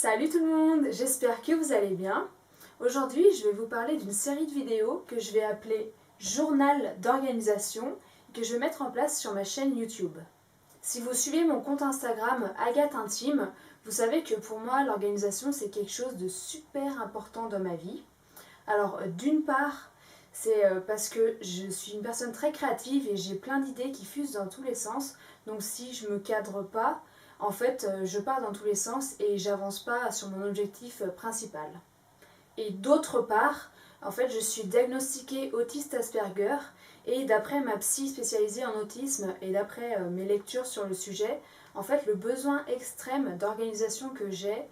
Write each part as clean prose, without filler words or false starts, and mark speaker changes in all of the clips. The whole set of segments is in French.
Speaker 1: Salut tout le monde, j'espère que vous allez bien. Aujourd'hui, je vais vous parler d'une série de vidéos que je vais appeler Journal d'organisation et que je vais mettre en place sur ma chaîne YouTube. Si vous suivez mon compte Instagram Agathe Intime, vous savez que pour moi, l'organisation c'est quelque chose de super important dans ma vie. Alors, d'une part, c'est parce que je suis une personne très créative et j'ai plein d'idées qui fusent dans tous les sens. Donc si je me cadre pas, en fait, je pars dans tous les sens et j'avance pas sur mon objectif principal. Et d'autre part, en fait, je suis diagnostiquée autiste Asperger et d'après ma psy spécialisée en autisme et d'après mes lectures sur le sujet, en fait, le besoin extrême d'organisation que j'ai,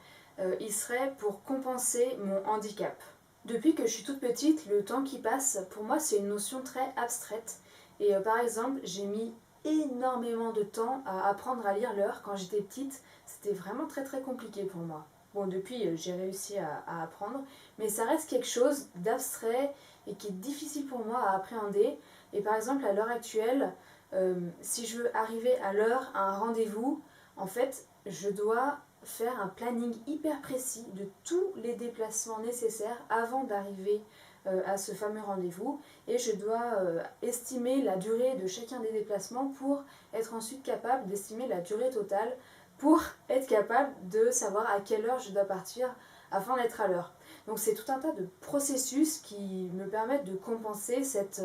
Speaker 1: il serait pour compenser mon handicap. Depuis que je suis toute petite, le temps qui passe, pour moi, c'est une notion très abstraite. Et par exemple, j'ai mis énormément de temps à apprendre à lire l'heure. Quand j'étais petite, c'était vraiment très compliqué pour moi. Bon, depuis, j'ai réussi à apprendre, mais ça reste quelque chose d'abstrait et qui est difficile pour moi à appréhender. Et par exemple, à l'heure actuelle, si je veux arriver à l'heure à un rendez-vous, en fait, je dois faire un planning hyper précis de tous les déplacements nécessaires avant d'arriver à ce fameux rendez-vous et je dois estimer la durée de chacun des déplacements pour être ensuite capable d'estimer la durée totale pour être capable de savoir à quelle heure je dois partir afin d'être à l'heure. Donc c'est tout un tas de processus qui me permettent de compenser cette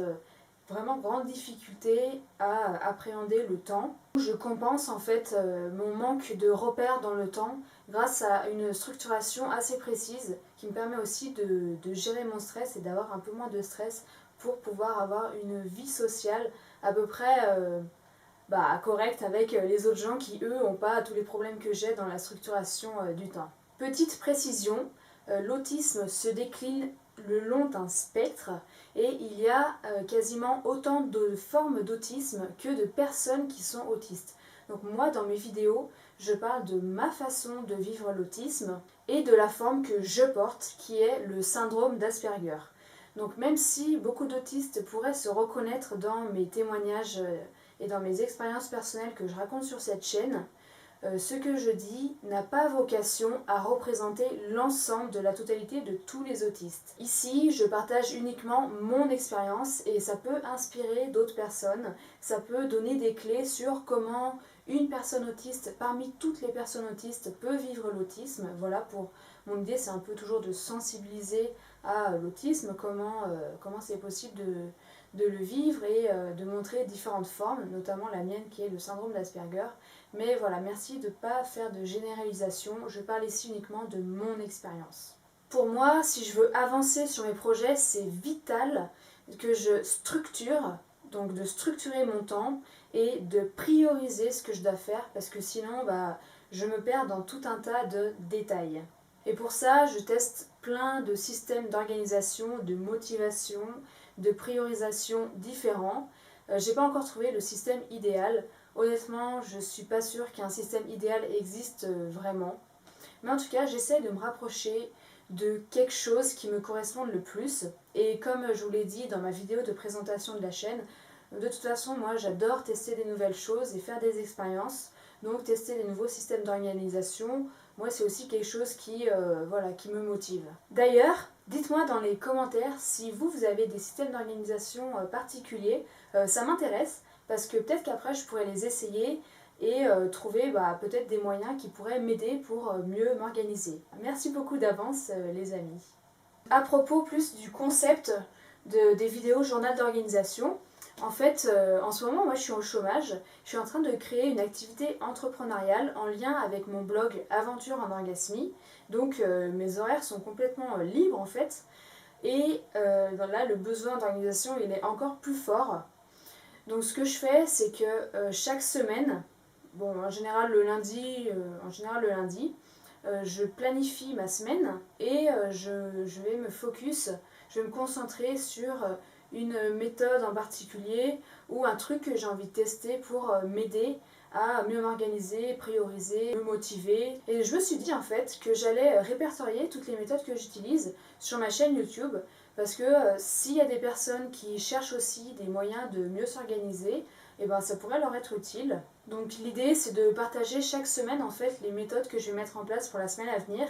Speaker 1: vraiment grande difficulté à appréhender le temps. Je compense en fait mon manque de repères dans le temps grâce à une structuration assez précise qui me permet aussi de gérer mon stress et d'avoir un peu moins de stress pour pouvoir avoir une vie sociale à peu près correcte avec les autres gens qui eux n'ont pas tous les problèmes que j'ai dans la structuration du temps. Petite précision, l'autisme se décline le long d'un spectre et il y a quasiment autant de formes d'autisme que de personnes qui sont autistes. Donc moi dans mes vidéos, je parle de ma façon de vivre l'autisme et de la forme que je porte qui est le syndrome d'Asperger. Donc même si beaucoup d'autistes pourraient se reconnaître dans mes témoignages et dans mes expériences personnelles que je raconte sur cette chaîne, ce que je dis n'a pas vocation à représenter l'ensemble de la totalité de tous les autistes. Ici, je partage uniquement mon expérience et ça peut inspirer d'autres personnes, ça peut donner des clés sur comment une personne autiste parmi toutes les personnes autistes peut vivre l'autisme. Voilà, pour mon idée, c'est un peu toujours de sensibiliser à l'autisme, comment c'est possible de le vivre et de montrer différentes formes, notamment la mienne qui est le syndrome d'Asperger. Mais voilà, merci de ne pas faire de généralisation, je parle ici uniquement de mon expérience. Pour moi, si je veux avancer sur mes projets, c'est vital que je structure, donc de structurer mon temps et de prioriser ce que je dois faire parce que sinon je me perds dans tout un tas de détails. Et pour ça, je teste plein de systèmes d'organisation, de motivation, de priorisation différents. J'ai pas encore trouvé le système idéal. Honnêtement, je suis pas sûre qu'un système idéal existe vraiment. Mais en tout cas, j'essaie de me rapprocher de quelque chose qui me corresponde le plus. Et comme je vous l'ai dit dans ma vidéo de présentation de la chaîne, de toute façon, moi j'adore tester des nouvelles choses et faire des expériences. Donc tester des nouveaux systèmes d'organisation, moi c'est aussi quelque chose qui me motive. D'ailleurs, dites-moi dans les commentaires si vous avez des systèmes d'organisation particuliers, ça m'intéresse parce que peut-être qu'après je pourrais les essayer et trouver peut-être des moyens qui pourraient m'aider pour mieux m'organiser. Merci beaucoup d'avance les amis. À propos plus du concept des vidéos journal d'organisation, en fait, en ce moment, moi je suis au chômage, je suis en train de créer une activité entrepreneuriale en lien avec mon blog Aventure en Orgasmie. Donc mes horaires sont complètement libres en fait. Et là, le besoin d'organisation, il est encore plus fort. Donc ce que je fais, c'est que chaque semaine, en général le lundi, je planifie ma semaine et je vais me focus, je vais me concentrer sur une méthode en particulier ou un truc que j'ai envie de tester pour m'aider à mieux m'organiser, prioriser, me motiver. Et je me suis dit en fait que j'allais répertorier toutes les méthodes que j'utilise sur ma chaîne YouTube parce que s'il y a des personnes qui cherchent aussi des moyens de mieux s'organiser, et ben ça pourrait leur être utile. Donc l'idée c'est de partager chaque semaine en fait les méthodes que je vais mettre en place pour la semaine à venir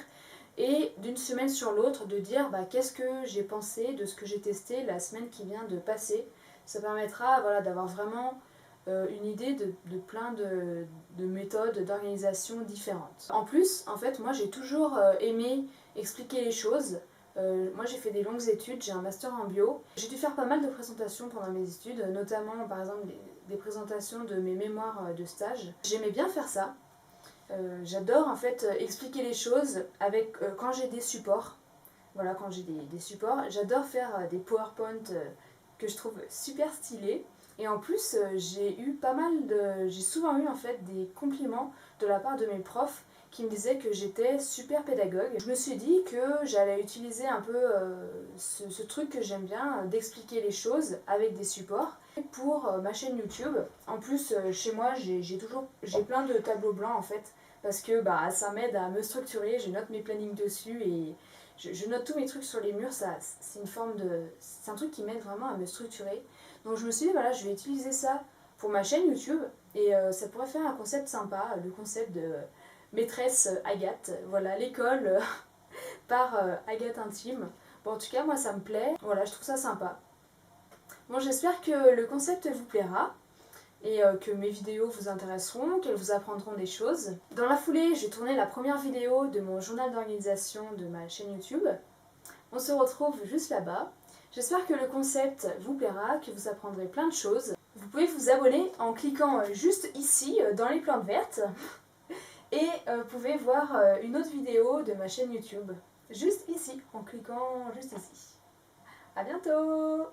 Speaker 1: et d'une semaine sur l'autre de dire qu'est-ce que j'ai pensé de ce que j'ai testé la semaine qui vient de passer. Ça permettra d'avoir vraiment une idée de plein de méthodes d'organisation différentes. En plus, en fait, moi j'ai toujours aimé expliquer les choses. Moi j'ai fait des longues études, j'ai un master en bio. J'ai dû faire pas mal de présentations pendant mes études, notamment par exemple des présentations de mes mémoires de stage. J'aimais bien faire ça. J'adore en fait expliquer les choses quand j'ai des supports. Voilà, quand j'ai des supports, j'adore faire des PowerPoint que je trouve super stylés. Et en plus, j'ai souvent eu en fait des compliments de la part de mes profs qui me disaient que j'étais super pédagogue. Je me suis dit que j'allais utiliser un peu ce truc que j'aime bien, d'expliquer les choses avec des supports pour ma chaîne YouTube. En plus, chez moi, j'ai plein de tableaux blancs en fait, parce que ça m'aide à me structurer, je note mes plannings dessus et je note tous mes trucs sur les murs, c'est un truc qui m'aide vraiment à me structurer. Donc je me suis dit, voilà, je vais utiliser ça pour ma chaîne YouTube et ça pourrait faire un concept sympa, le concept de maîtresse Agathe. Voilà, l'école par Agathe Intime. Bon, en tout cas, moi ça me plaît, voilà, je trouve ça sympa. Bon, j'espère que le concept vous plaira et que mes vidéos vous intéresseront, qu'elles vous apprendront des choses. Dans la foulée, j'ai tourné la première vidéo de mon journal d'organisation de ma chaîne YouTube. On se retrouve juste là-bas. J'espère que le concept vous plaira, que vous apprendrez plein de choses. Vous pouvez vous abonner en cliquant juste ici, dans les plantes vertes. Et vous pouvez voir une autre vidéo de ma chaîne YouTube. Juste ici, en cliquant juste ici. À bientôt!